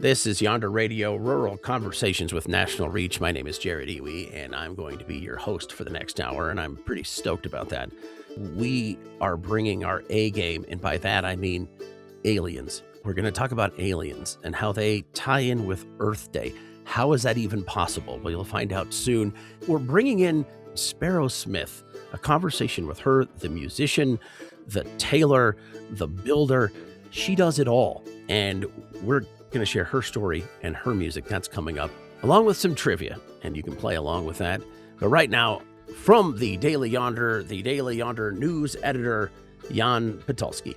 This is Yonder Radio, Rural Conversations with National Reach. My name is Jared Iwi, and I'm going to be your host for the next hour, and I'm pretty stoked about that. We are bringing our A game, and by that I mean aliens. We're going to talk about aliens and how they tie in with Earth Day. How is that even possible? Well, you'll find out soon. We're bringing in Sparrow Smith, a conversation with her, the musician, the tailor, the builder. She does it all, and we're going to share her story and her music. That's coming up, along with some trivia, and you can play along with that. But right now, from the Daily Yonder news editor, Jan Patulski.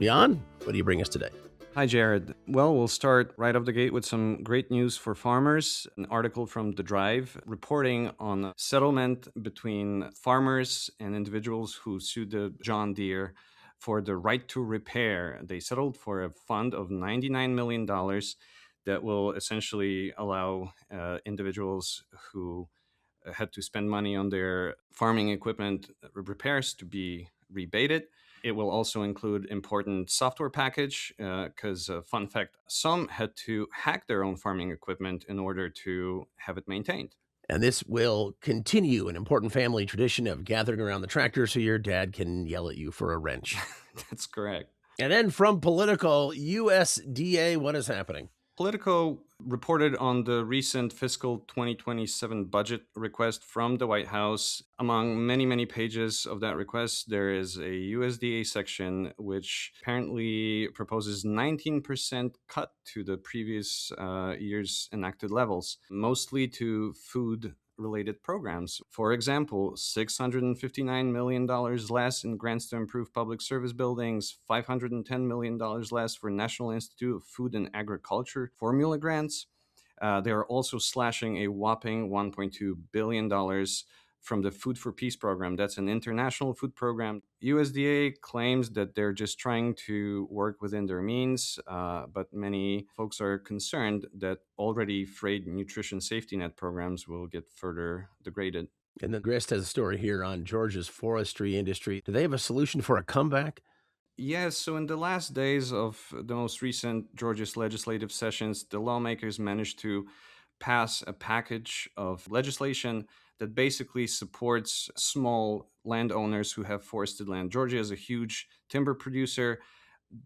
Jan, what do you bring us today? Hi, Jared. Well, we'll start right off the gate with some great news for farmers. An article from The Drive reporting on a settlement between farmers and individuals who sued the John Deere for the right to repair. They settled for a fund of $99 million that will essentially allow individuals who had to spend money on their farming equipment repairs to be rebated. It will also include important software package because, fun fact, some had to hack their own farming equipment in order to have it maintained. And this will continue an important family tradition of gathering around the tractor so your dad can yell at you for a wrench. That's correct. And then from Politico, USDA, what is happening? Politico reported on the recent fiscal 2027 budget request from the White House. Among many, many pages of that request, there is a USDA section which apparently proposes 19% cut to the previous year's enacted levels, mostly to food-related programs. For example, $659 million less in grants to improve public service buildings, $510 million less for National Institute of Food and Agriculture formula grants. They are also slashing a whopping $1.2 billion from the Food for Peace program. That's an international food program. USDA claims that they're just trying to work within their means, but many folks are concerned that already frayed nutrition safety net programs will get further degraded. And the Grist has a story here on Georgia's forestry industry. Do they have a solution for a comeback? Yes, so in the last days of the most recent Georgia's legislative sessions, the lawmakers managed to pass a package of legislation that basically supports small landowners who have forested land. Georgia is a huge timber producer.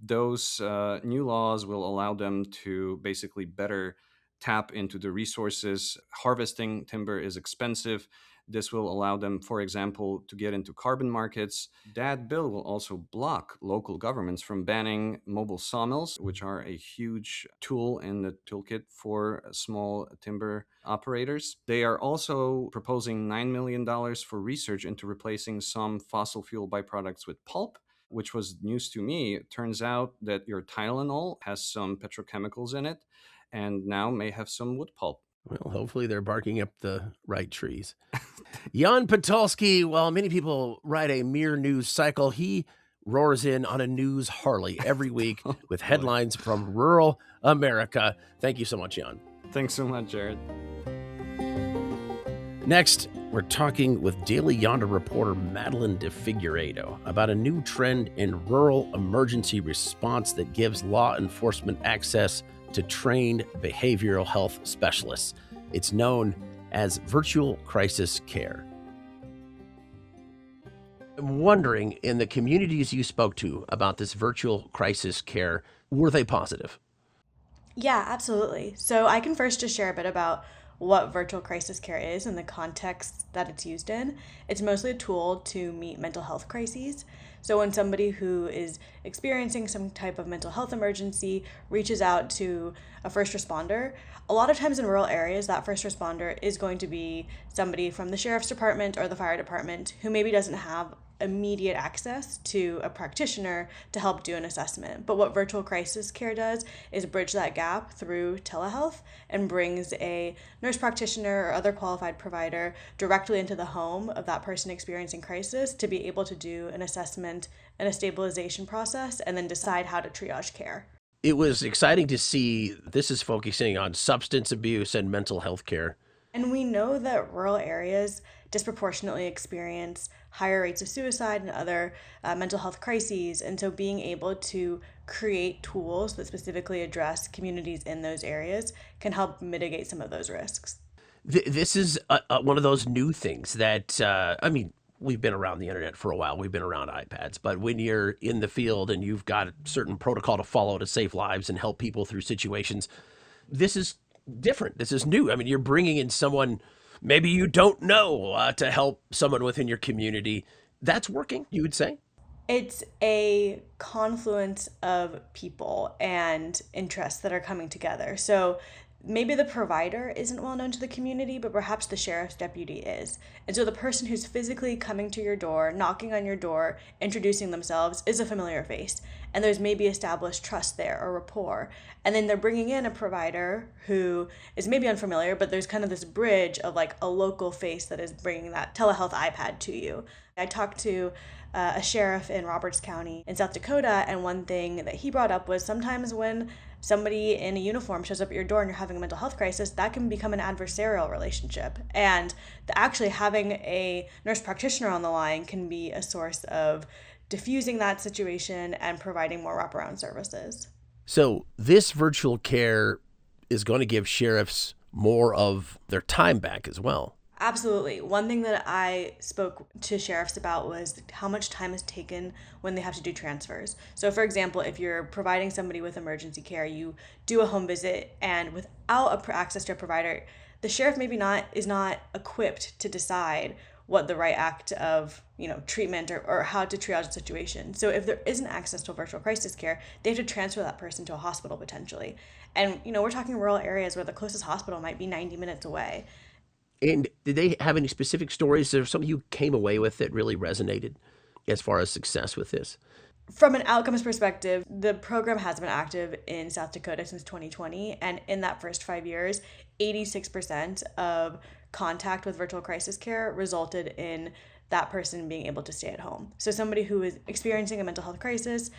Those new laws will allow them to basically better tap into the resources. Harvesting timber is expensive. This will allow them, for example, to get into carbon markets. That bill will also block local governments from banning mobile sawmills, which are a huge tool in the toolkit for small timber operators. They are also proposing $9 million for research into replacing some fossil fuel byproducts with pulp, which was news to me. It turns out that your Tylenol has some petrochemicals in it and now may have some wood pulp. Well, hopefully they're barking up the right trees. Jan Patulski, while many people ride a mere news cycle, he roars in on a news Harley every week with headlines from rural America. Thank you so much, Jan. Thanks so much, Jared. Next, we're talking with Daily Yonder reporter Madeline de Figueiredo about a new trend in rural emergency response that gives law enforcement access to trained behavioral health specialists. It's known as virtual crisis care. I'm wondering, in the communities you spoke to about this virtual crisis care, were they positive? Yeah, absolutely. So I can first just share a bit about what virtual crisis care is and the context that it's used in. It's mostly a tool to meet mental health crises. So when somebody who is experiencing some type of mental health emergency reaches out to a first responder, a lot of times in rural areas, that first responder is going to be somebody from the sheriff's department or the fire department who maybe doesn't have immediate access to a practitioner to help do an assessment. But what virtual crisis care does is bridge that gap through telehealth and brings a nurse practitioner or other qualified provider directly into the home of that person experiencing crisis to be able to do an assessment and a stabilization process and then decide how to triage care. It was exciting to see this is focusing on substance abuse and mental health care. And we know that rural areas disproportionately experience higher rates of suicide and other mental health crises. And so being able to create tools that specifically address communities in those areas can help mitigate some of those risks. This is one of those new things that, we've been around the internet for a while. We've been around iPads. But when you're in the field and you've got a certain protocol to follow to save lives and help people through situations, this is different. This is new. I mean, you're bringing in someone maybe you don't know to help someone within your community. That's working, you would say? It's a confluence of people and interests that are coming together. So maybe the provider isn't well known to the community, but perhaps the sheriff's deputy is. And so the person who's physically coming to your door, knocking on your door, introducing themselves is a familiar face. And there's maybe established trust there or rapport. And then they're bringing in a provider who is maybe unfamiliar, but there's kind of this bridge of like a local face that is bringing that telehealth iPad to you. I talked to a sheriff in Roberts County in South Dakota, and one thing that he brought up was sometimes when somebody in a uniform shows up at your door and you're having a mental health crisis, that can become an adversarial relationship. And actually having a nurse practitioner on the line can be a source of diffusing that situation and providing more wraparound services. So this virtual care is going to give sheriffs more of their time back as well. Absolutely. One thing that I spoke to sheriffs about was how much time is taken when they have to do transfers. So for example, if you're providing somebody with emergency care, you do a home visit, and without access to a provider, the sheriff is not equipped to decide what the right act of treatment or how to triage the situation. So if there isn't access to virtual crisis care, they have to transfer that person to a hospital potentially. And we're talking rural areas where the closest hospital might be 90 minutes away. And did they have any specific stories? Is there something you came away with that really resonated as far as success with this? From an outcomes perspective, the program has been active in South Dakota since 2020. And in that first 5 years, 86% of contact with virtual crisis care resulted in that person being able to stay at home. So somebody who is experiencing a mental health crisis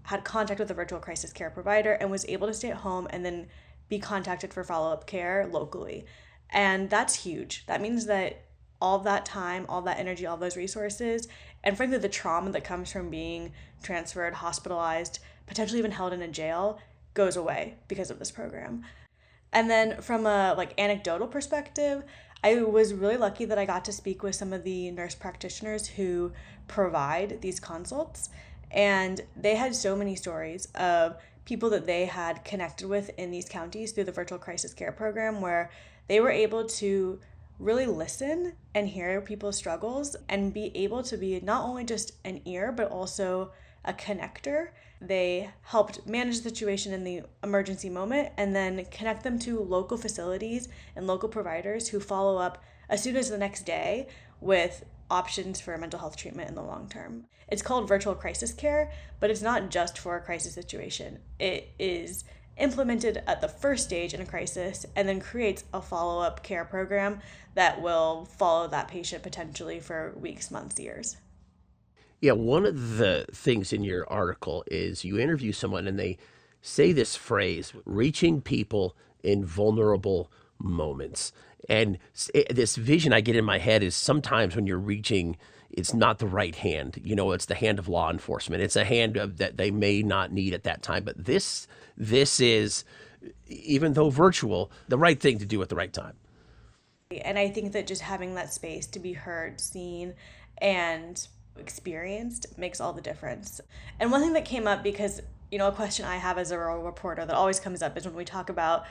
had contact with a virtual crisis care provider and was able to stay at home and then be contacted for follow-up care locally. And that's huge. That means that all that time, all that energy, all those resources, and frankly, the trauma that comes from being transferred, hospitalized, potentially even held in a jail goes away because of this program. And then from a anecdotal perspective, I was really lucky that I got to speak with some of the nurse practitioners who provide these consults. And they had so many stories of people that they had connected with in these counties through the virtual crisis care program, where they were able to really listen and hear people's struggles and be able to be not only just an ear, but also a connector. They helped manage the situation in the emergency moment and then connect them to local facilities and local providers who follow up as soon as the next day with options for mental health treatment in the long term. It's called virtual crisis care, but it's not just for a crisis situation. It is implemented at the first stage in a crisis and then creates a follow-up care program that will follow that patient potentially for weeks, months, years. Yeah, one of the things in your article is you interview someone and they say this phrase, reaching people in vulnerable moments. And this vision I get in my head is sometimes when you're reaching, it's not the right hand. It's the hand of law enforcement. It's a hand that they may not need at that time. But this is, even though virtual, the right thing to do at the right time. And I think that just having that space to be heard, seen, and experienced makes all the difference. And one thing that came up, because a question I have as a rural reporter that always comes up is when we talk about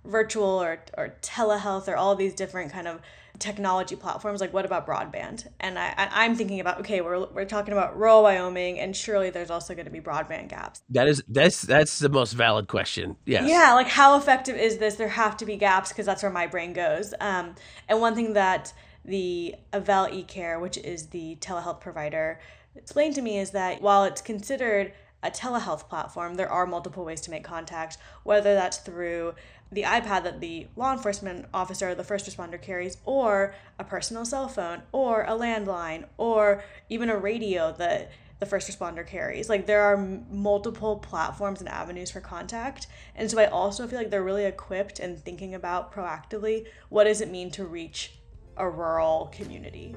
virtual or telehealth or all these different kind of technology platforms, like what about broadband? And I'm thinking about, okay, we're talking about rural Wyoming, and surely there's also going to be broadband gaps. That's the most valid question. Yes. Yeah, how effective is this? There have to be gaps, because that's where my brain goes. And one thing that the Avel eCare, which is the telehealth provider, explained to me is that while it's considered a telehealth platform, there are multiple ways to make contact, whether that's through the iPad that the law enforcement officer or the first responder carries, or a personal cell phone, or a landline, or even a radio that the first responder carries. Like there are multiple platforms and avenues for contact. And so I also feel like they're really equipped and thinking about proactively what does it mean to reach a rural community.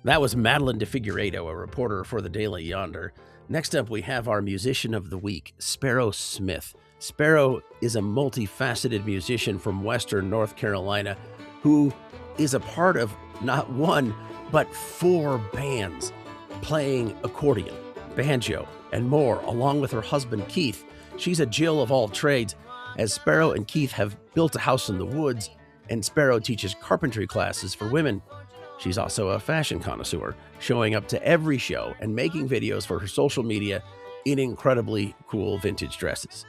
That was Madeline de Figueiredo, a reporter for the Daily Yonder. Next up, we have our musician of the week, Sparrow Smith. Sparrow is a multifaceted musician from Western North Carolina who is a part of not one, but 4 bands playing accordion, banjo, and more, along with her husband, Keith. She's a Jill of all trades, as Sparrow and Keith have built a house in the woods, and Sparrow teaches carpentry classes for women. She's also a fashion connoisseur, showing up to every show and making videos for her social media in incredibly cool vintage dresses.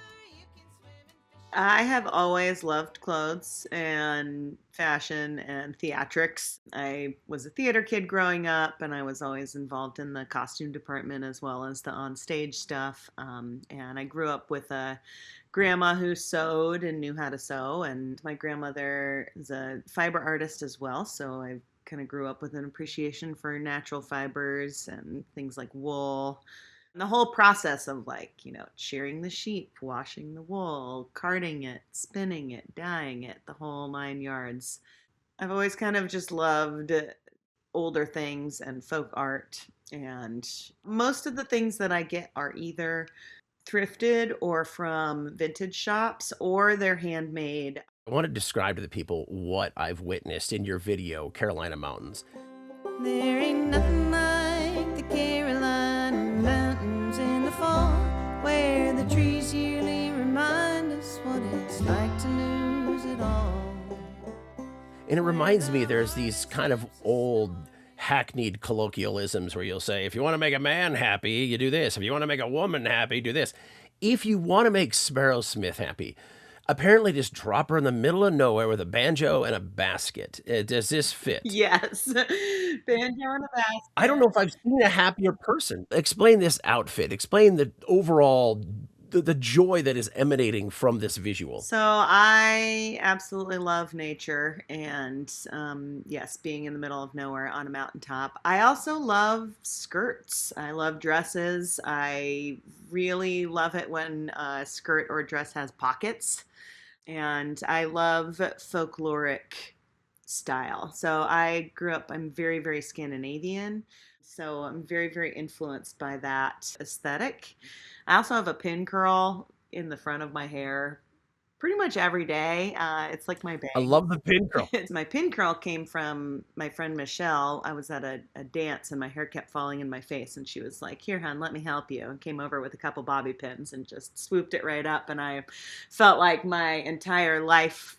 I have always loved clothes and fashion and theatrics. I was a theater kid growing up, and I was always involved in the costume department as well as the on-stage stuff. And I grew up with a grandma who sewed and knew how to sew, and my grandmother is a fiber artist as well, so I kind of grew up with an appreciation for natural fibers and things like wool. And the whole process of shearing the sheep, washing the wool, carding it, spinning it, dyeing it, the whole 9 yards. I've always kind of just loved older things and folk art. And most of the things that I get are either thrifted or from vintage shops, or they're handmade. I want to describe to the people what I've witnessed in your video, Carolina Mountains. There ain't nothing like the Carolina Mountains in the fall, where the trees yearly remind us what it's like to lose it all. And it reminds me, there's these kind of old hackneyed colloquialisms where you'll say, if you want to make a man happy, you do this. If you want to make a woman happy, do this. If you want to make Sparrow Smith happy, apparently just drop her in the middle of nowhere with a banjo and a basket. Does this fit? Yes. Banjo and a basket. I don't know if I've seen a happier person. Explain this outfit. Explain the overall, the joy that is emanating from this visual. So I absolutely love nature and, yes, being in the middle of nowhere on a mountaintop. I also love skirts. I love dresses. I really love it when a skirt or a dress has pockets. And I love folkloric style. So I grew up, I'm very, very Scandinavian. So I'm very, very influenced by that aesthetic. I also have a pin curl in the front of my hair pretty much every day. It's like my bang. I love the pin curl. My pin curl came from my friend Michelle. I was at a dance and my hair kept falling in my face, and she was like, here, hon, let me help you, and came over with a couple bobby pins and just swooped it right up, and I felt like my entire life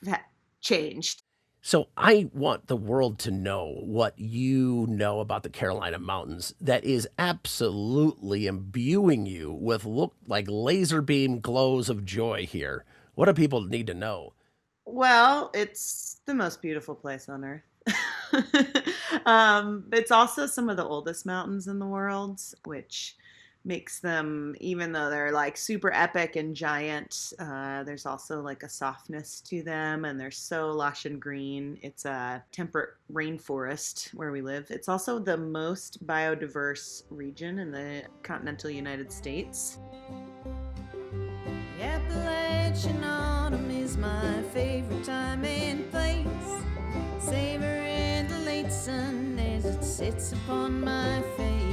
changed. So I want the world to know what you know about the Carolina Mountains that is absolutely imbuing you with look like laser beam glows of joy here. What do people need to know? Well, it's the most beautiful place on earth. It's also some of the oldest mountains in the world, which makes them, even though they're like super epic and giant, there's also like a softness to them, and they're so lush and green. It's a temperate rainforest where we live. It's also the most biodiverse region in the continental United States. The Appalachian autumn is my favorite time and place. Savoring the late sun as it sits upon my face,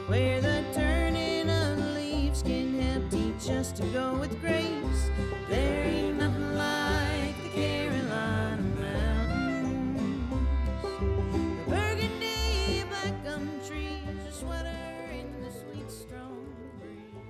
where the turning of the leaves can help teach us to go with grace. There ain't nothing like the Carolina Mountains. The burgundy black gum trees, a sweater in the sweet strong breeze.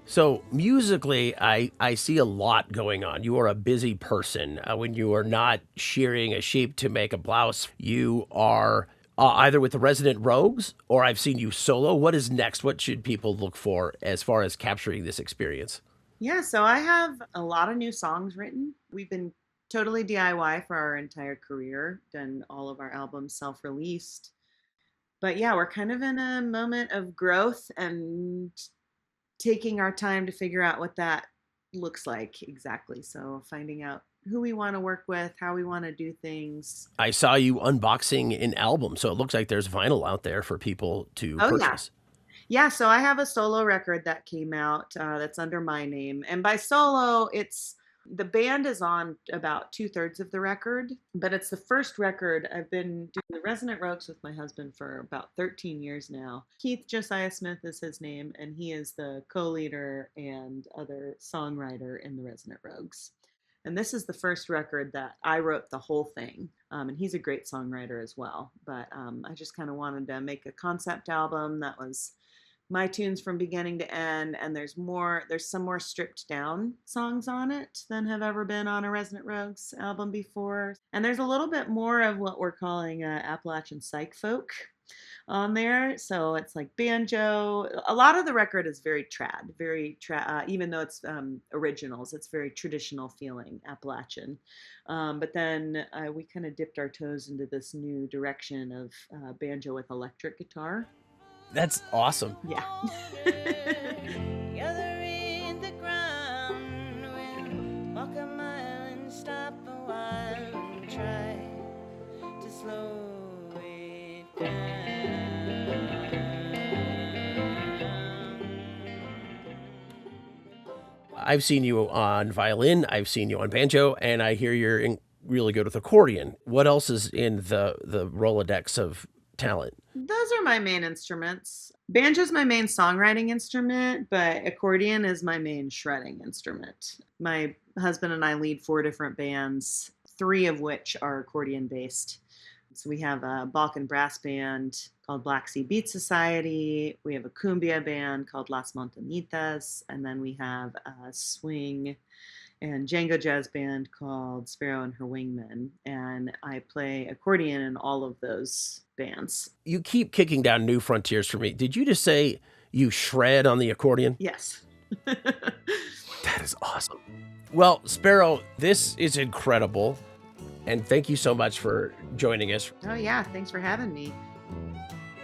So musically, I see a lot going on. You are a busy person. When you are not shearing a sheep to make a blouse, you are either with the Resident Rogues, or I've seen you solo. What is next? What should people look for as far as capturing this experience? Yeah, so I have a lot of new songs written. We've been totally DIY for our entire career, done all of our albums self-released. But yeah, we're kind of in a moment of growth and taking our time to figure out what that looks like exactly. So finding out who we want to work with, how we want to do things. I saw you unboxing an album, so it looks like there's vinyl out there for people to purchase. Yeah, so I have a solo record that came out that's under my name. And by solo, the band is on about 2/3 of the record, but it's the first record. I've been doing the Resonant Rogues with my husband for about 13 years now. Keith Josiah Smith is his name, and he is the co-leader and other songwriter in the Resonant Rogues. And this is the first record that I wrote the whole thing. And he's a great songwriter as well. But I just kind of wanted to make a concept album that was my tunes from beginning to end, and there's some more stripped down songs on it than have ever been on a Resonant Rogues album before. And there's a little bit more of what we're calling Appalachian psych folk on there. So it's like banjo. A lot of the record is very trad, even though it's originals, it's very traditional feeling Appalachian. But then we kind of dipped our toes into this new direction of banjo with electric guitar. That's awesome. Yeah. Together in the ground, we'll walk a mile and stop a while and try to slow it down. I've seen you on violin, I've seen you on banjo, and I hear you're really good with accordion. What else is in the Rolodex of talent? Those are my main instruments. Banjo's my main songwriting instrument, but accordion is my main shredding instrument. My husband and I lead 4 different bands, 3 of which are accordion based. So we have a Balkan brass band called Black Sea Beat Society. We have a cumbia band called Las Montanitas. And then we have a swing and Django jazz band called Sparrow and Her Wingmen. And I play accordion in all of those bands. You keep kicking down new frontiers for me. Did you just say you shred on the accordion? Yes. That is awesome. Well, Sparrow, this is incredible. And thank you so much for joining us. Oh, yeah. Thanks for having me.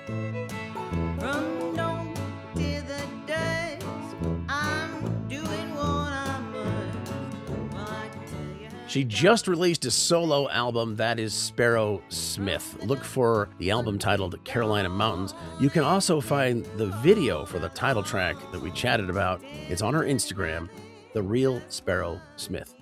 From dawn till the dusk, I'm doing what I must. Well, I can tell you how. She just released a solo album that is Sparrow Smith. Look for the album titled Carolina Mountains. You can also find the video for the title track that we chatted about. It's on her Instagram, The Real Sparrow Smith.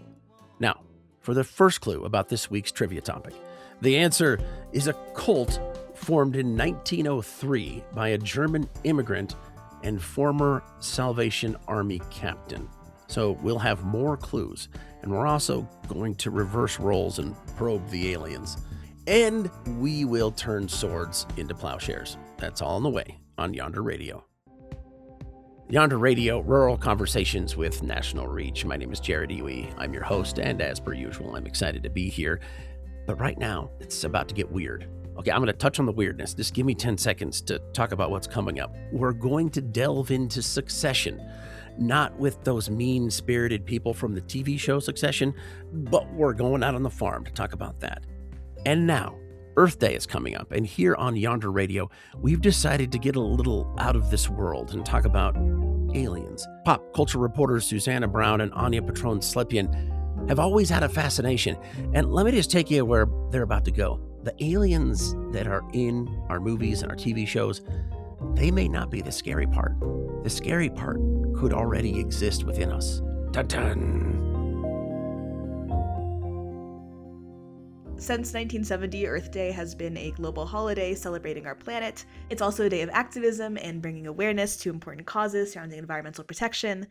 Now, for the first clue about this week's trivia topic, the answer is a cult formed in 1903 by a German immigrant and former Salvation Army captain. So we'll have more clues, and we're also going to reverse roles and probe the aliens. And we will turn swords into plowshares. That's all on the way on Yonder Radio. Yonder Radio, rural conversations with national reach. My name is Jared Iwi. I'm your host, and as per usual, I'm excited to be here. But right now, it's about to get weird. Okay, I'm going to touch on the weirdness. Just give me 10 seconds to talk about what's coming up. We're going to delve into Succession. Not with those mean-spirited people from the TV show Succession, but we're going out on the farm to talk about that. And now, Earth Day is coming up, and here on Yonder Radio, we've decided to get a little out of this world and talk about aliens. Pop culture reporters Susanna Brown and Anya Patron-Slepian have always had a fascination, and let me just take you where they're about to go. The aliens that are in our movies and our TV shows, they may not be the scary part. The scary part could already exist within us. Dun-dun! Since 1970, Earth Day has been a global holiday celebrating our planet. It's also a day of activism and bringing awareness to important causes surrounding environmental protection.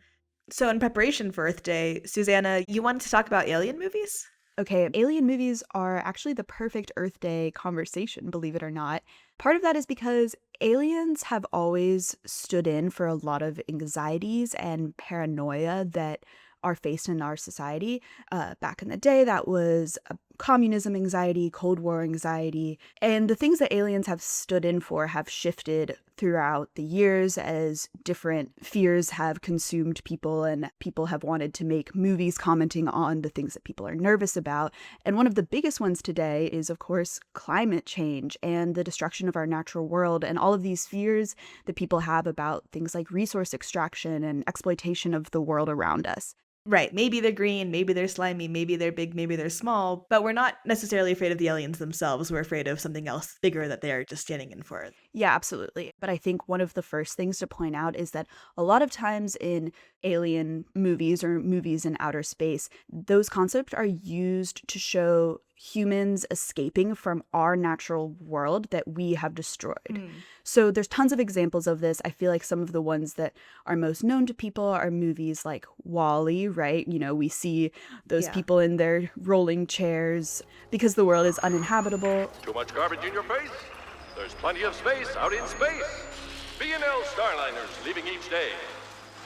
So in preparation for Earth Day, Susanna, you wanted to talk about alien movies? Okay, alien movies are actually the perfect Earth Day conversation, believe it or not. Part of that is because aliens have always stood in for a lot of anxieties and paranoia that are faced in our society. Back in the day, that was communism anxiety, Cold War anxiety, and the things that aliens have stood in for have shifted throughout the years as different fears have consumed people and people have wanted to make movies commenting on the things that people are nervous about. And one of the biggest ones today is, of course, climate change and the destruction of our natural world and all of these fears that people have about things like resource extraction and exploitation of the world around us. Right. Maybe they're green, maybe they're slimy, maybe they're big, maybe they're small, but we're not necessarily afraid of the aliens themselves. We're afraid of something else bigger that they're just standing in for. Yeah, absolutely. But I think one of the first things to point out is that a lot of times in alien movies or movies in outer space, those concepts are used to show humans escaping from our natural world that we have destroyed. So there's tons of examples of this. I feel like some of the ones that are most known to people are movies like Wall-E, right? You know, we see those people in their rolling chairs because the world is uninhabitable. Too much garbage in your face? There's plenty of space out in space. B&L Starliners leaving each day.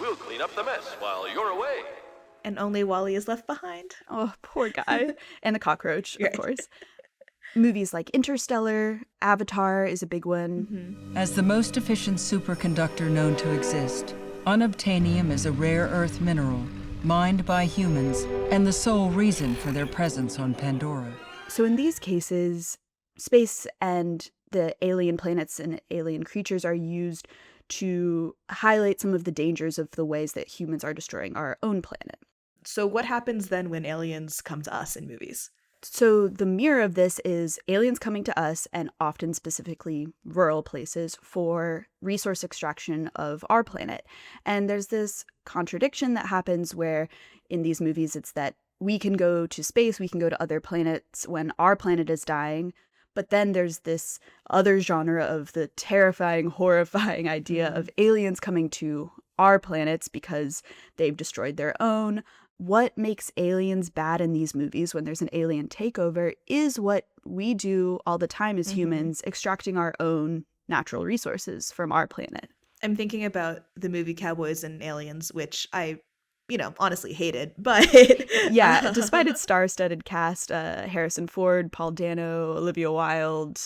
We'll clean up the mess while you're away. And only Wally is left behind. Oh, poor guy. And the cockroach, of course. Movies like Interstellar, Avatar is a big one. As the most efficient superconductor known to exist, unobtainium is a rare earth mineral, mined by humans, and the sole reason for their presence on Pandora. So in these cases, space and the alien planets and alien creatures are used to highlight some of the dangers of the ways that humans are destroying our own planet. So what happens then when aliens come to us in movies? So the mirror of this is aliens coming to us, and often specifically rural places, for resource extraction of our planet. And there's this contradiction that happens where in these movies it's that we can go to space, we can go to other planets when our planet is dying. But then there's this other genre of the terrifying, horrifying idea of aliens coming to our planets because they've destroyed their own. What makes aliens bad in these movies when there's an alien takeover is what we do all the time as humans, extracting our own natural resources from our planet. I'm thinking about the movie Cowboys and Aliens, which I, honestly hated, but... Yeah, despite its star-studded cast, Harrison Ford, Paul Dano, Olivia Wilde,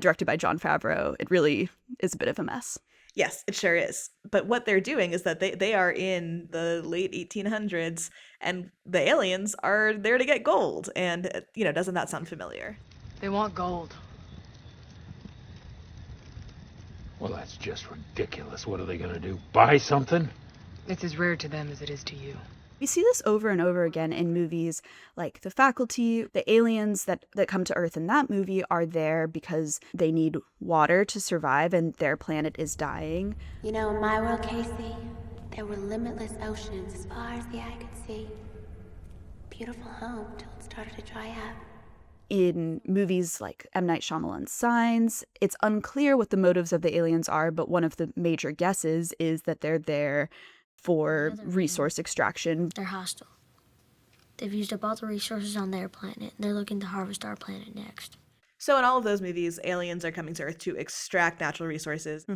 directed by Jon Favreau, it really is a bit of a mess. Yes, it sure is. But what they're doing is that they are in the late 1800s, and the aliens are there to get gold. And, doesn't that sound familiar? They want gold. Well, that's just ridiculous. What are they going to do? Buy something? It's as rare to them as it is to you. We see this over and over again in movies like The Faculty. The aliens that come to Earth in that movie are there because they need water to survive and their planet is dying. In my world, Casey, there were limitless oceans as far as the eye could see. Beautiful home till it started to dry up. In movies like M. Night Shyamalan's Signs, it's unclear what the motives of the aliens are, but one of the major guesses is that they're there for resource extraction. They're hostile. They've used up all the resources on their planet. They're looking to harvest our planet next. So in all of those movies, aliens are coming to Earth to extract natural resources.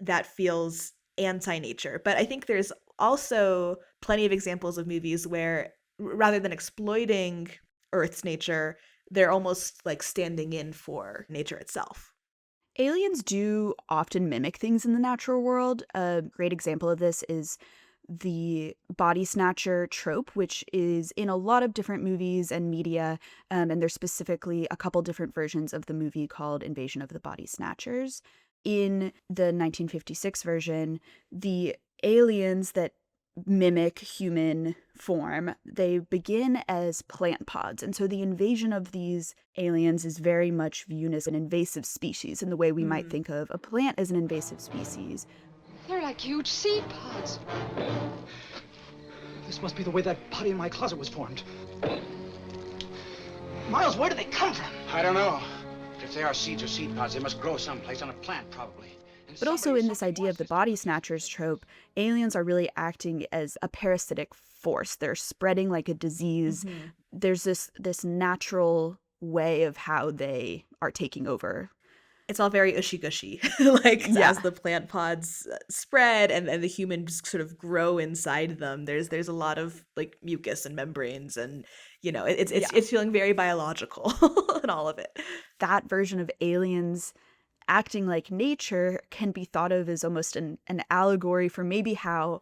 That feels anti-nature. But I think there's also plenty of examples of movies where rather than exploiting Earth's nature, they're almost like standing in for nature itself. Aliens do often mimic things in the natural world. A great example of this is the body snatcher trope, which is in a lot of different movies and media, and there's specifically a couple different versions of the movie called Invasion of the Body Snatchers. In the 1956 version, the aliens that mimic human form, they begin as plant pods, and so the invasion of these aliens is very much viewed as an invasive species in the way we might think of a plant as an invasive species. They're like huge seed pods. This must be the way that potty in my closet was formed. Miles, where do they come from? I don't know. But if they are seeds or seed pods, they must grow someplace on a plant, probably. But also in this idea of the body snatchers trope, aliens are really acting as a parasitic force. They're spreading like a disease. There's this natural way of how they are taking over. It's all very ushy-gushy, as the plant pods spread and the humans sort of grow inside them. There's a lot of like mucus and membranes, and it's feeling very biological in all of it. That version of aliens acting like nature can be thought of as almost an allegory for maybe how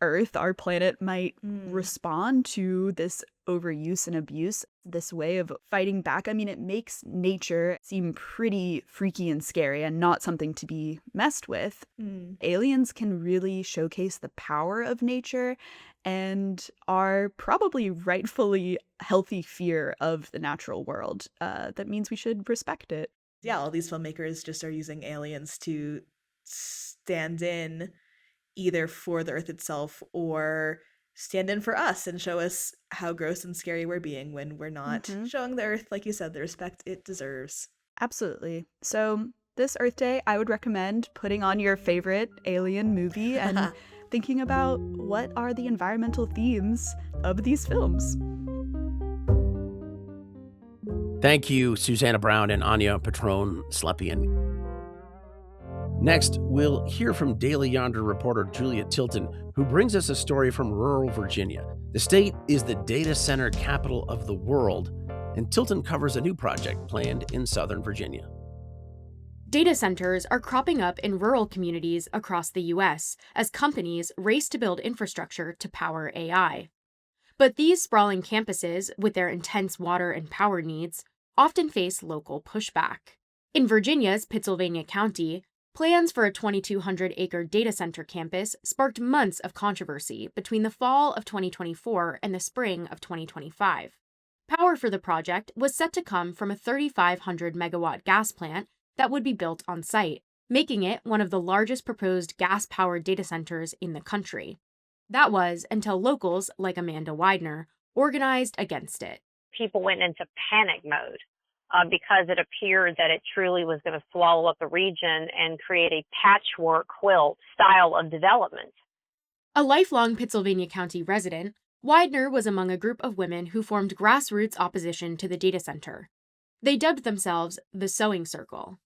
Earth, our planet, might respond to this overuse and abuse, this way of fighting back. I mean, it makes nature seem pretty freaky and scary and not something to be messed with. Aliens can really showcase the power of nature and our probably rightfully healthy fear of the natural world. That means we should respect it. Yeah, all these filmmakers just are using aliens to stand in either for the Earth itself or stand in for us and show us how gross and scary we're being when we're not showing the Earth, like you said, the respect it deserves. Absolutely. So this Earth Day, I would recommend putting on your favorite alien movie and thinking about what are the environmental themes of these films. Thank you, Susanna Brown and Anya Petrone-Slepian. Next, we'll hear from Daily Yonder reporter Julia Tilton, who brings us a story from rural Virginia. The state is the data center capital of the world, and Tilton covers a new project planned in Southern Virginia. Data centers are cropping up in rural communities across the U.S. as companies race to build infrastructure to power AI. But these sprawling campuses, with their intense water and power needs, often face local pushback. In Virginia's Pittsylvania County, plans for a 2,200-acre data center campus sparked months of controversy between the fall of 2024 and the spring of 2025. Power for the project was set to come from a 3,500-megawatt gas plant that would be built on site, making it one of the largest proposed gas-powered data centers in the country. That was until locals like Amanda Widener organized against it. People went into panic mode because it appeared that it truly was going to swallow up the region and create a patchwork quilt style of development. A lifelong Pittsylvania County resident, Widener was among a group of women who formed grassroots opposition to the data center. They dubbed themselves the Sewing Circle.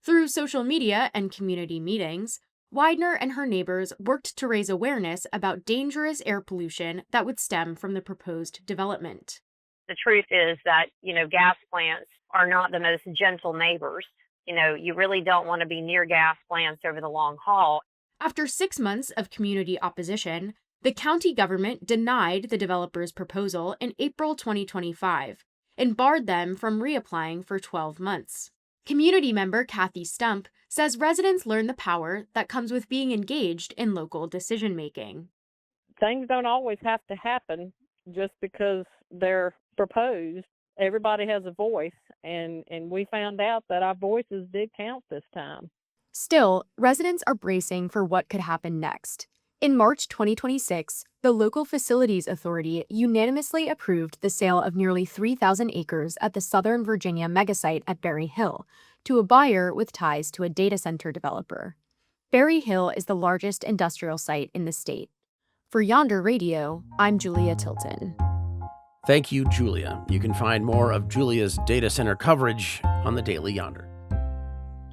Through social media and community meetings, Widener and her neighbors worked to raise awareness about dangerous air pollution that would stem from the proposed development. The truth is that, gas plants are not the most gentle neighbors. You really don't want to be near gas plants over the long haul. After 6 months of community opposition, the county government denied the developer's proposal in April 2025 and barred them from reapplying for 12 months. Community member Kathy Stump says residents learn the power that comes with being engaged in local decision-making. Things don't always have to happen just because they're proposed. Everybody has a voice, and we found out that our voices did count this time. Still, residents are bracing for what could happen next. In March 2026, the Local Facilities Authority unanimously approved the sale of nearly 3,000 acres at the Southern Virginia megasite at Berry Hill to a buyer with ties to a data center developer. Berry Hill is the largest industrial site in the state. For Yonder Radio, I'm Julia Tilton. Thank you, Julia. You can find more of Julia's data center coverage on the Daily Yonder.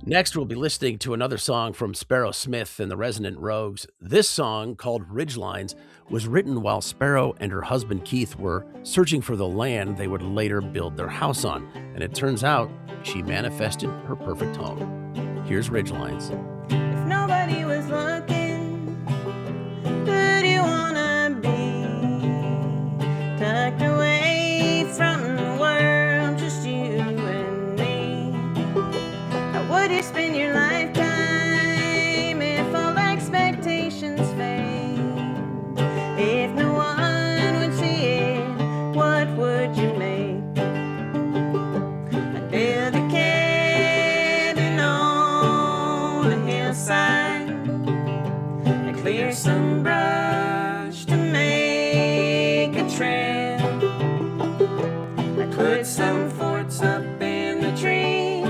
Next, we'll be listening to another song from Sparrow Smith and the Resonant Rogues. This song, called Ridgelines, was written while Sparrow and her husband Keith were searching for the land they would later build their house on. And it turns out she manifested her perfect home. Here's Ridgelines. If nobody was looking, who do you wanna be? Tucked away from the world, just you and me. How would you spend your lifetime if all expectations fade? If no one would see it, what would you make? I'd build a cabin on a hillside and clear some brush to make a trail. I'd put some forts up in the trees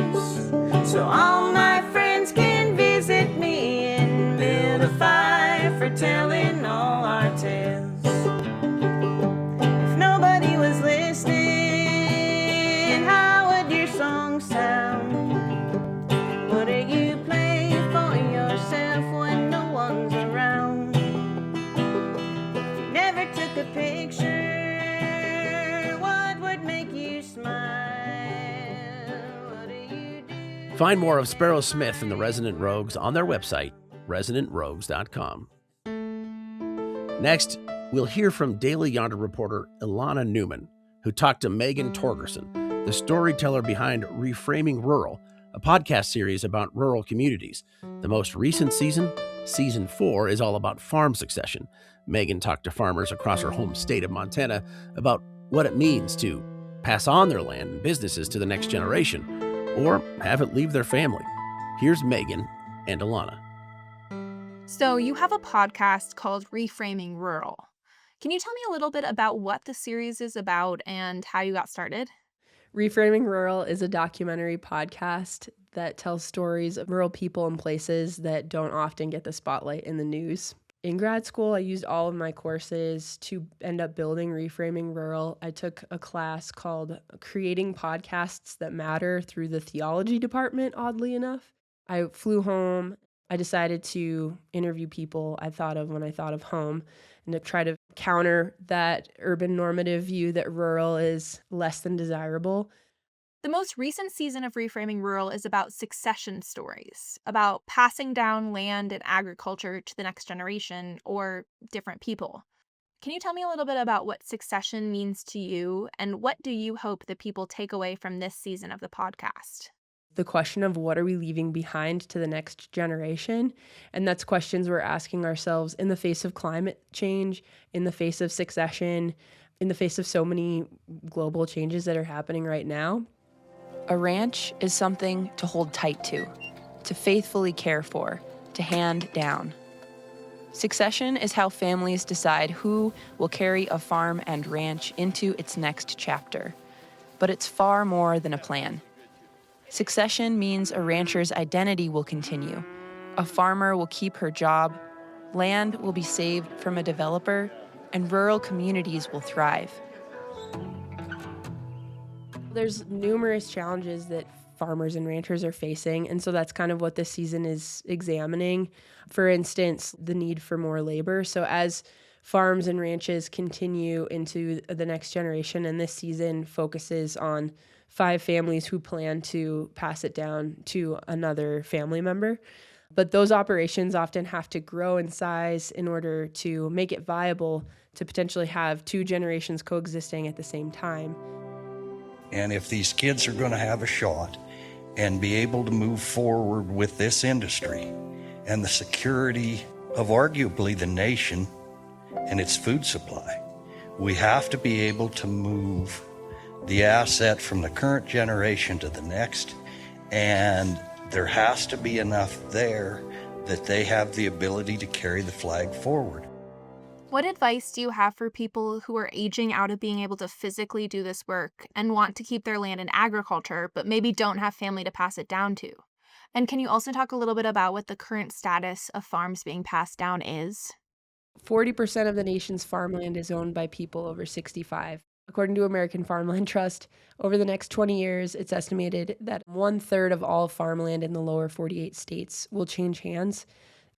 so all my friends can visit me, and build a fire for telling all our tales. If nobody was listening, how would your song sound? What do you play for yourself when no one's around? If you never took a picture, what would make you smile? Find more of Sparrow Smith and the Resonant Rogues on their website, resonantrogues.com. Next, we'll hear from Daily Yonder reporter Ilana Newman, who talked to Megan Torgerson, the storyteller behind Reframing Rural, a podcast series about rural communities. The most recent season, Season 4, is all about farm succession. Megan talked to farmers across her home state of Montana about what it means to pass on their land and businesses to the next generation, or have it leave their family. Here's Megan and Ilana. So you have a podcast called Reframing Rural. Can you tell me a little bit about what the series is about and how you got started? Reframing Rural is a documentary podcast that tells stories of rural people and places that don't often get the spotlight in the news. In grad school, I used all of my courses to end up building Reframing Rural. I took a class called Creating Podcasts That Matter through the theology department, oddly enough. I flew home. I decided to interview people I thought of when I thought of home and to try to counter that urban normative view that rural is less than desirable. The most recent season of Reframing Rural is about succession stories, about passing down land and agriculture to the next generation or different people. Can you tell me a little bit about what succession means to you, and what do you hope that people take away from this season of the podcast? The question of what are we leaving behind to the next generation? And that's questions we're asking ourselves in the face of climate change, in the face of succession, in the face of so many global changes that are happening right now. A ranch is something to hold tight to faithfully care for, to hand down. Succession is how families decide who will carry a farm and ranch into its next chapter. But it's far more than a plan. Succession means a rancher's identity will continue. A farmer will keep her job, land will be saved from a developer, and rural communities will thrive. There's numerous challenges that farmers and ranchers are facing, and so that's kind of what this season is examining. For instance, the need for more labor. So as farms and ranches continue into the next generation, and this season focuses on 5 families who plan to pass it down to another family member. But those operations often have to grow in size in order to make it viable to potentially have 2 generations coexisting at the same time. And if these kids are going to have a shot and be able to move forward with this industry and the security of arguably the nation and its food supply, we have to be able to move the asset from the current generation to the next, and there has to be enough there that they have the ability to carry the flag forward. What advice do you have for people who are aging out of being able to physically do this work and want to keep their land in agriculture, but maybe don't have family to pass it down to? And can you also talk a little bit about what the current status of farms being passed down is? 40% of the nation's farmland is owned by people over 65. According to American Farmland Trust, over the next 20 years, it's estimated that 1/3 of all farmland in the lower 48 states will change hands.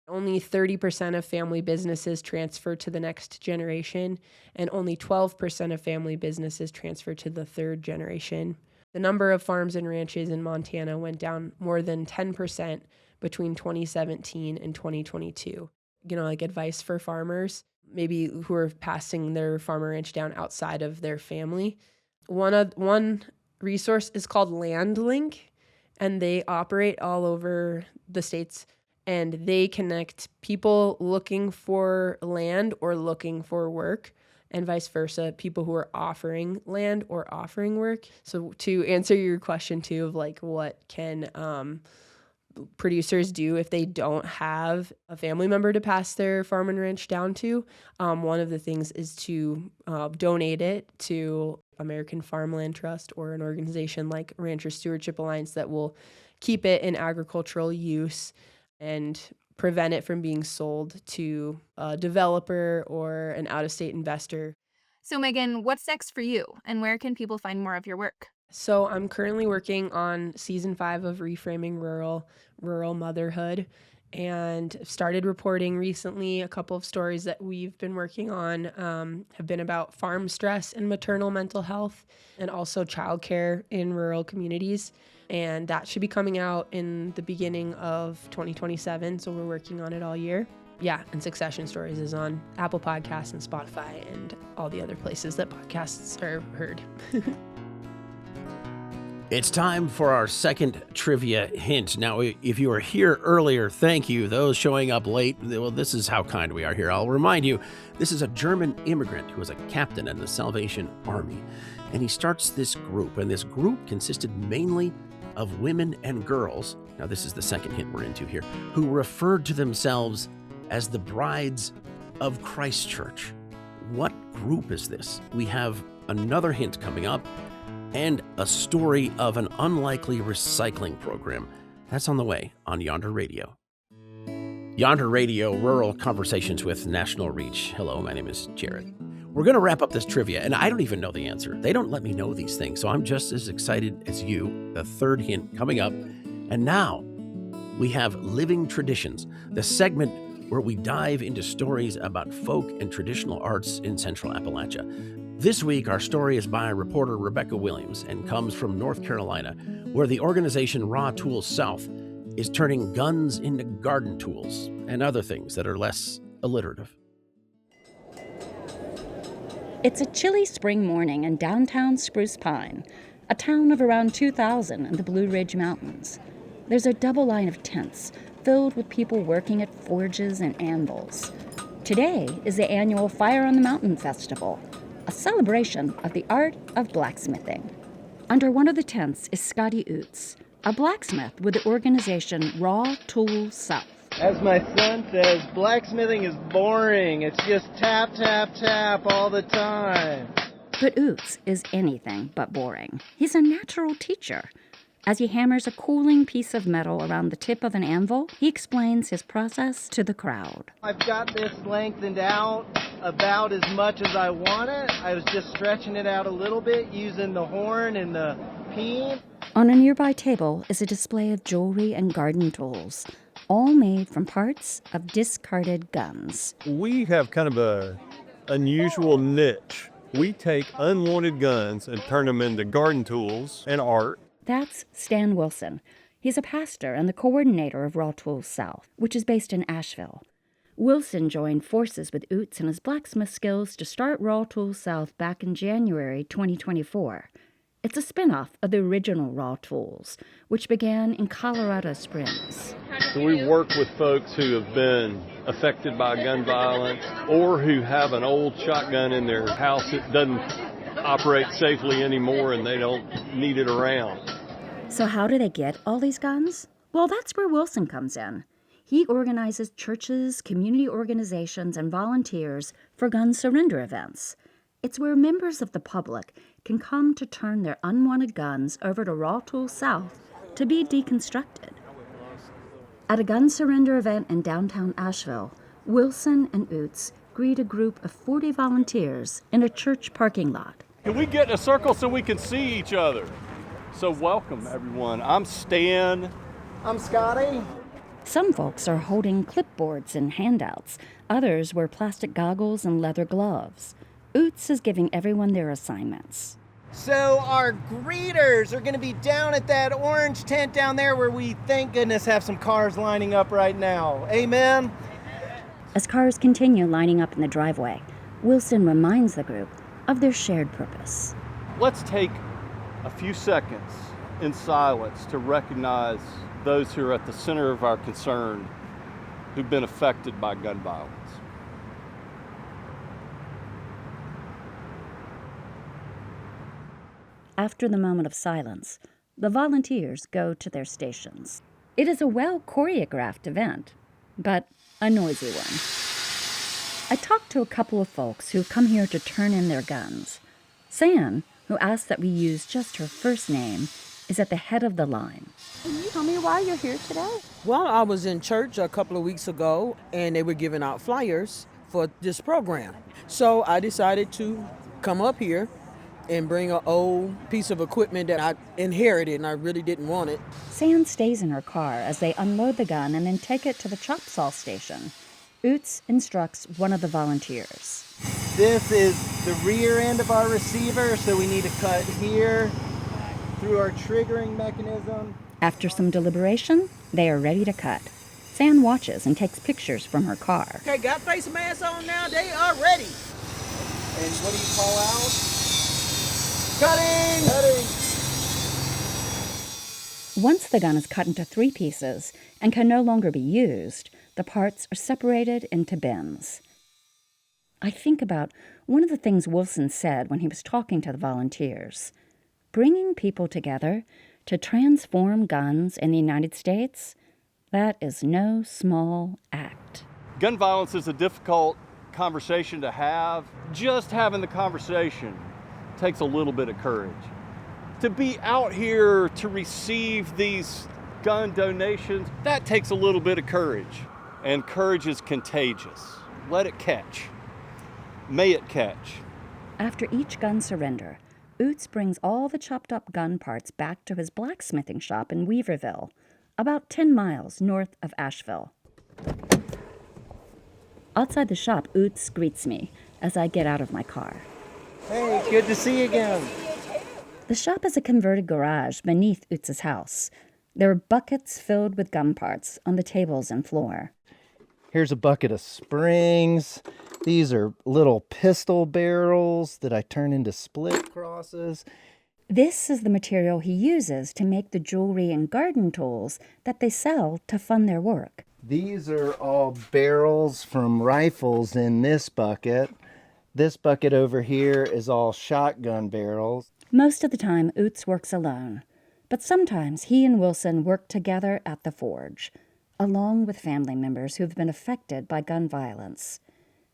Only 30% of family businesses transfer to the next generation, and only 12% of family businesses transfer to the 3rd generation. The number of farms and ranches in Montana went down more than 10% between 2017 and 2022. Like advice for farmers, maybe who are passing their farm or ranch down outside of their family. One resource is called LandLink, and they operate all over the states, and they connect people looking for land or looking for work, and vice versa, people who are offering land or offering work. So to answer your question too of what can producers do if they don't have a family member to pass their farm and ranch down to, one of the things is to donate it to American Farmland Trust or an organization like Rancher Stewardship Alliance that will keep it in agricultural use and prevent it from being sold to a developer or an out-of-state investor. So Megan, what's next for you, and where can people find more of your work? So I'm currently working on season 5 of Reframing Rural Motherhood, and started reporting recently. A couple of stories that we've been working on have been about farm stress and maternal mental health, and also childcare in rural communities. And that should be coming out in the beginning of 2027, so we're working on it all year. Yeah, and Succession Stories is on Apple Podcasts and Spotify and all the other places that podcasts are heard. It's time for our second trivia hint. Now, if you were here earlier, thank you. Those showing up late, well, this is how kind we are here. I'll remind you, this is a German immigrant who was a captain in the Salvation Army. And he starts this group, and this group consisted mainly of women and girls. Now, this is the second hint we're into here, who referred to themselves as the Brides of Christchurch. What group is this? We have another hint coming up, and a story of an unlikely recycling program. That's on the way on Yonder Radio. Yonder Radio, rural conversations with national reach. Hello, my name is Jared. We're going to wrap up this trivia, and I don't even know the answer. They don't let me know these things, so I'm just as excited as you. The third hint coming up. And now we have Living Traditions, the segment where we dive into stories about folk and traditional arts in Central Appalachia. This week, our story is by reporter Rebecca Williams and comes from North Carolina, where the organization Raw Tools South is turning guns into garden tools and other things that are less alliterative. It's a chilly spring morning in downtown Spruce Pine, a town of around 2,000 in the Blue Ridge Mountains. There's a double line of tents filled with people working at forges and anvils. Today is the annual Fire on the Mountain Festival, a celebration of the art of blacksmithing. Under one of the tents is Scotty Oots, a blacksmith with the organization Raw Tools South. As my son says, blacksmithing is boring. It's just tap, tap, tap all the time. But Oots is anything but boring. He's a natural teacher. As he hammers a cooling piece of metal around the tip of an anvil, he explains his process to the crowd. I've got this lengthened out about as much as I want it. I was just stretching it out a little bit using the horn and the peen. On a nearby table is a display of jewelry and garden tools, all made from parts of discarded guns. We have kind of a unusual niche. We take unwanted guns and turn them into garden tools and art. That's Stan Wilson. He's a pastor and the coordinator of Raw Tools South, which is based in Asheville. Wilson joined forces with Oots and his blacksmith skills to start Raw Tools South back in January 2024. It's a spinoff of the original Raw Tools, which began in Colorado Springs. So we work with folks who have been affected by gun violence or who have an old shotgun in their house that doesn't operate safely anymore and they don't need it around. So how do they get all these guns? Well, that's where Wilson comes in. He organizes churches, community organizations, and volunteers for gun surrender events. It's where members of the public can come to turn their unwanted guns over to Raw Tools South to be deconstructed. At a gun surrender event in downtown Asheville, Wilson and Oots greet a group of 40 volunteers in a church parking lot. Can we get in a circle so we can see each other? So welcome, everyone. I'm Stan. I'm Scotty. Some folks are holding clipboards and handouts. Others wear plastic goggles and leather gloves. Oots is giving everyone their assignments. So our greeters are going to be down at that orange tent down there where we, thank goodness, have some cars lining up right now. Amen? As cars continue lining up in the driveway, Wilson reminds the group of their shared purpose. Let's take a few seconds in silence to recognize those who are at the center of our concern who've been affected by gun violence. After the moment of silence, the volunteers go to their stations. It is a well-choreographed event, but a noisy one. I talked to a couple of folks who've come here to turn in their guns. San, who asked that we use just her first name, is at the head of the line. Can you tell me why you're here today? Well, I was in church a couple of weeks ago, and they were giving out flyers for this program. So I decided to come up here and bring an old piece of equipment that I inherited and I really didn't want it. San stays in her car as they unload the gun and then take it to the chop saw station. Oots instructs one of the volunteers. This is the rear end of our receiver, so we need to cut here through our triggering mechanism. After some deliberation, they are ready to cut. San watches and takes pictures from her car. Okay, got face masks on now. They are ready. And what do you call out? Cutting! Once the gun is cut into 3 pieces and can no longer be used, the parts are separated into bins. I think about one of the things Wilson said when he was talking to the volunteers. Bringing people together to transform guns in the United States, that is no small act. Gun violence is a difficult conversation to have. Just having the conversation takes a little bit of courage. To be out here to receive these gun donations, that takes a little bit of courage. And courage is contagious. Let it catch. May it catch. After each gun surrender, Oots brings all the chopped up gun parts back to his blacksmithing shop in Weaverville, about 10 miles north of Asheville. Outside the shop, Oots greets me as I get out of my car. Hey, good to see you again. The shop is a converted garage beneath Oots' house. There are buckets filled with gun parts on the tables and floor. Here's a bucket of springs. These are little pistol barrels that I turn into split crosses. This is the material he uses to make the jewelry and garden tools that they sell to fund their work. These are all barrels from rifles in this bucket. This bucket over here is all shotgun barrels. Most of the time, Oots works alone, but sometimes he and Wilson work together at the forge, along with family members who've been affected by gun violence.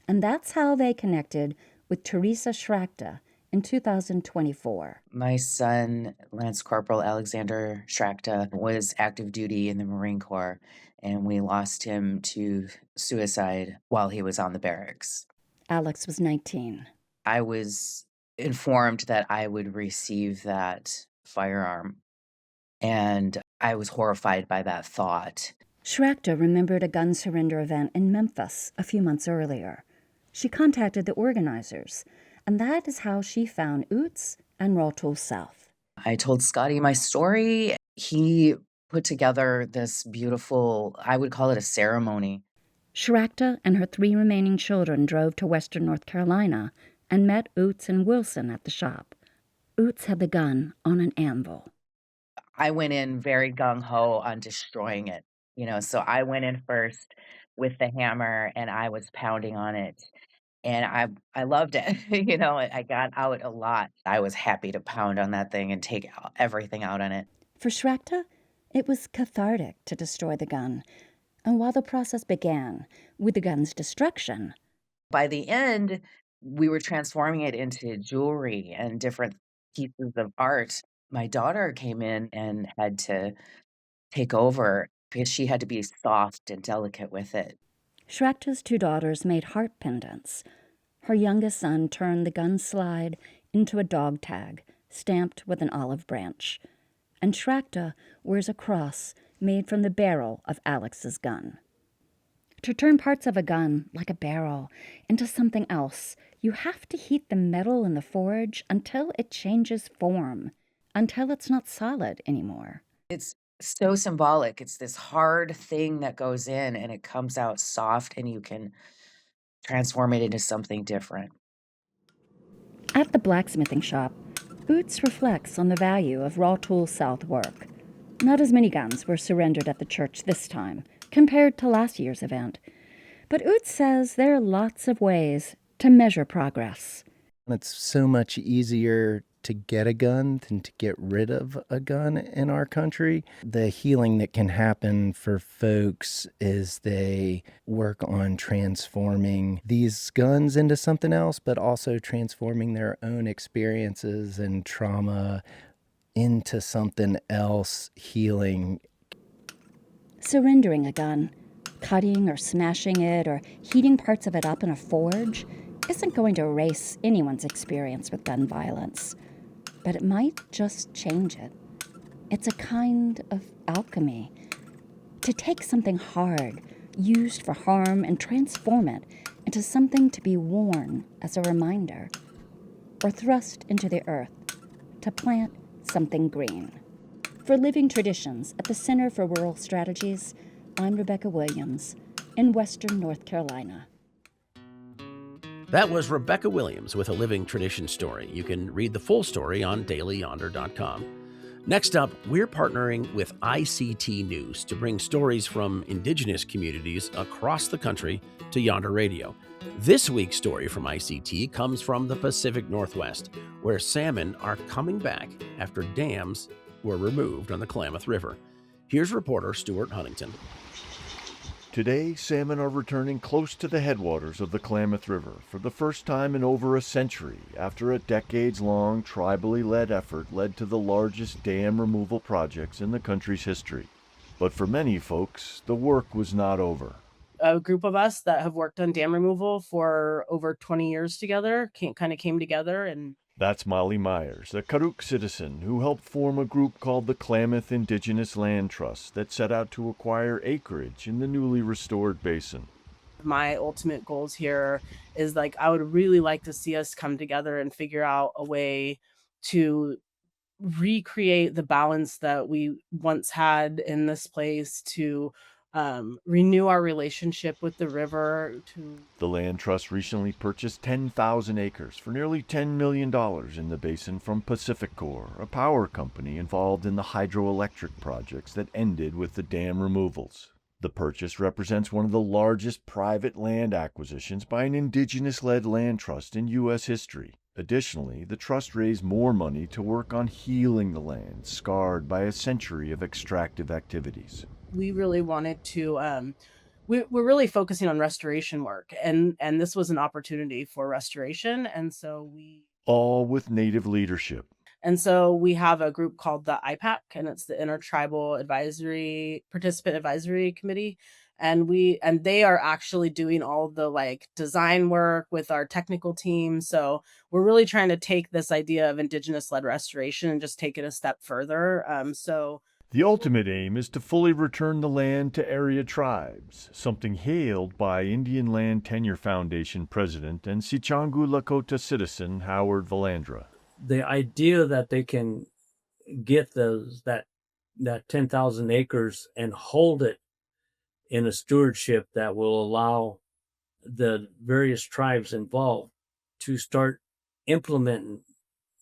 And that's how they connected with Teresa Schrakta in 2024. My son, Lance Corporal Alexander Schrakta, was active duty in the Marine Corps, and we lost him to suicide while he was on the barracks. Alex was 19. I was informed that I would receive that firearm, and I was horrified by that thought. Schrakta remembered a gun surrender event in Memphis a few months earlier. She contacted the organizers, and that is how she found Oots and Raw Tools South. I told Scotty my story. He put together this beautiful, I would call it a ceremony. Schrakta and her 3 remaining children drove to western North Carolina and met Oots and Wilson at the shop. Oots had the gun on an anvil. I went in very gung-ho on destroying it, so I went in first with the hammer and I was pounding on it. And I loved it. I got out a lot. I was happy to pound on that thing and take everything out on it. For Schrakta, it was cathartic to destroy the gun. And while the process began with the gun's destruction, by the end, we were transforming it into jewelry and different pieces of art. My daughter came in and had to take over because she had to be soft and delicate with it. Schrakta's 2 daughters made heart pendants. Her youngest son turned the gun slide into a dog tag stamped with an olive branch. And Schrakta wears a cross made from the barrel of Alex's gun. To turn parts of a gun, like a barrel, into something else, you have to heat the metal in the forge until it changes form, until it's not solid anymore. It's so symbolic. It's this hard thing that goes in and it comes out soft and you can transform it into something different. At the blacksmithing shop, Oots reflects on the value of Raw Tools South work. Not as many guns were surrendered at the church this time, compared to last year's event. But Oots says there are lots of ways to measure progress. It's so much easier to get a gun than to get rid of a gun in our country. The healing that can happen for folks is they work on transforming these guns into something else, but also transforming their own experiences and trauma into something else, healing. Surrendering a gun, cutting or smashing it, or heating parts of it up in a forge isn't going to erase anyone's experience with gun violence. But it might just change it. It's a kind of alchemy. To take something hard, used for harm, and transform it into something to be worn as a reminder, or thrust into the earth to plant something green. For Living Traditions at the Center for Rural Strategies, I'm Rebecca Williams in Western North Carolina. That was Rebecca Williams with a Living Tradition story. You can read the full story on dailyyonder.com. Next up, we're partnering with ICT News to bring stories from Indigenous communities across the country to Yonder Radio. This week's story from ICT comes from the Pacific Northwest, where salmon are coming back after dams were removed on the Klamath River. Here's reporter Stuart Huntington. Today, salmon are returning close to the headwaters of the Klamath River for the first time in over a century after a decades-long tribally led effort led to the largest dam removal projects in the country's history. But for many folks, the work was not over. A group of us that have worked on dam removal for over 20 years together came together and That's Molly Myers, a Karuk citizen who helped form a group called the Klamath Indigenous Land Trust that set out to acquire acreage in the newly restored basin. my ultimate goals here is I would really like to see us come together and figure out a way to recreate the balance that we once had in this place, to renew our relationship with the river. The Land Trust recently purchased 10,000 acres for nearly $10 million in the basin from PacifiCorp, a power company involved in the hydroelectric projects that ended with the dam removals. The purchase represents one of the largest private land acquisitions by an indigenous-led land trust in U.S. history. Additionally, the trust raised more money to work on healing the land scarred by a century of extractive activities. We really wanted to we're really focusing on restoration work, and this was an opportunity for restoration, and so all with Native leadership. And so we have a group called the IPAC, and it's the Intertribal Participant Advisory Committee. And they are actually doing all the design work with our technical team. So we're really trying to take this idea of Indigenous-led restoration and just take it a step further. The ultimate aim is to fully return the land to area tribes, something hailed by Indian Land Tenure Foundation president and Sichangu Lakota citizen Howard Valandra. The idea that they can get that 10,000 acres and hold it in a stewardship that will allow the various tribes involved to start implementing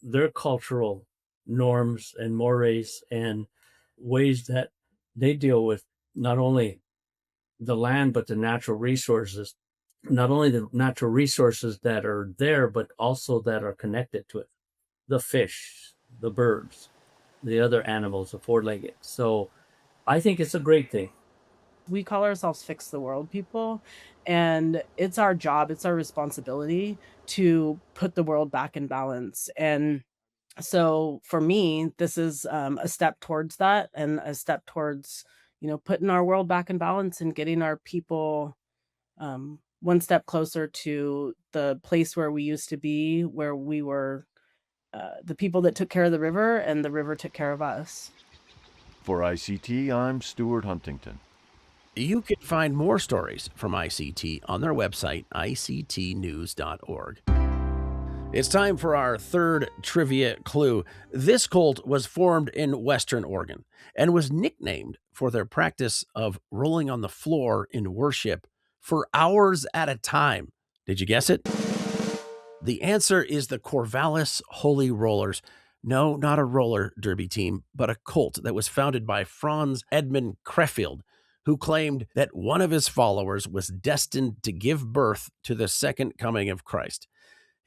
their cultural norms and mores and ways that they deal with not only the land, but the natural resources, not only the natural resources that are there, but also that are connected to it. The fish, the birds, the other animals, the four-legged. So I think it's a great thing. We call ourselves Fix the World people, and it's our job, it's our responsibility to put the world back in balance. And so for me, this is a step towards that, and a step towards, putting our world back in balance and getting our people one step closer to the place where we used to be, where we were the people that took care of the river, and the river took care of us. For ICT, I'm Stuart Huntington. You can find more stories from ICT on their website, ictnews.org. It's time for our third trivia clue. This cult was formed in Western Oregon and was nicknamed for their practice of rolling on the floor in worship for hours at a time. Did you guess it? The answer is the Corvallis Holy Rollers. No, not a roller derby team, but a cult that was founded by Franz Edmund Crefeld, who claimed that one of his followers was destined to give birth to the second coming of Christ.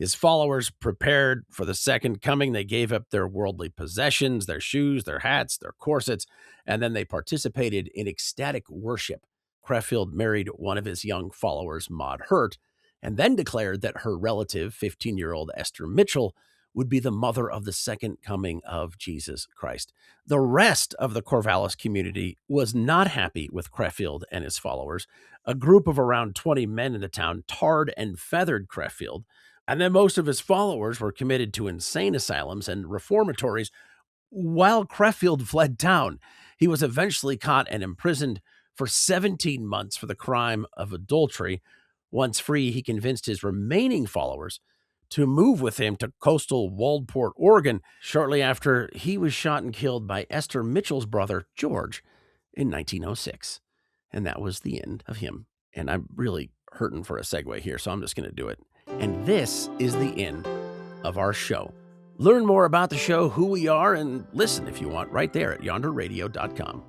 His followers prepared for the second coming. They gave up their worldly possessions, their shoes, their hats, their corsets, and then they participated in ecstatic worship. Crefeld married one of his young followers, Maud Hurt, and then declared that her relative, 15-year-old Esther Mitchell, would be the mother of the second coming of Jesus Christ. The rest of the Corvallis community was not happy with Crefeld and his followers. A group of around 20 men in the town tarred and feathered Crefeld, and then most of his followers were committed to insane asylums and reformatories while Crefeld fled town. He was eventually caught and imprisoned for 17 months for the crime of adultery. Once free, he convinced his remaining followers to move with him to coastal Waldport, Oregon, shortly after he was shot and killed by Esther Mitchell's brother, George, in 1906. And that was the end of him. And I'm really hurting for a segue here, so I'm just going to do it. And this is the end of our show. Learn more about the show, who we are, and listen if you want right there at yonderradio.com.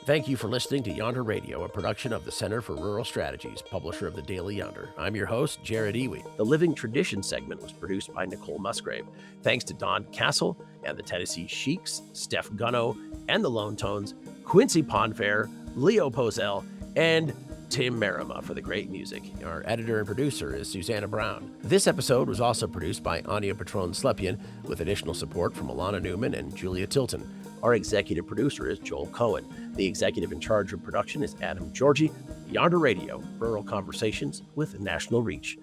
Thank you for listening to Yonder Radio, a production of the Center for Rural Strategies, publisher of the Daily Yonder. I'm your host, Jared Iwi. The Living Tradition segment was produced by Nicole Musgrave. Thanks to Don Castle and the Tennessee Sheiks, Steph Gunno and the Lone Tones, Quincy Ponfair, Leo Posel, and Tim Merima for the great music. Our editor and producer is Susanna Brown. This episode was also produced by Anya Patron-Slepian with additional support from Alana Newman and Julia Tilton. Our executive producer is Joel Cohen. The executive in charge of production is Adam Georgie. Yonder Radio, rural conversations with national reach.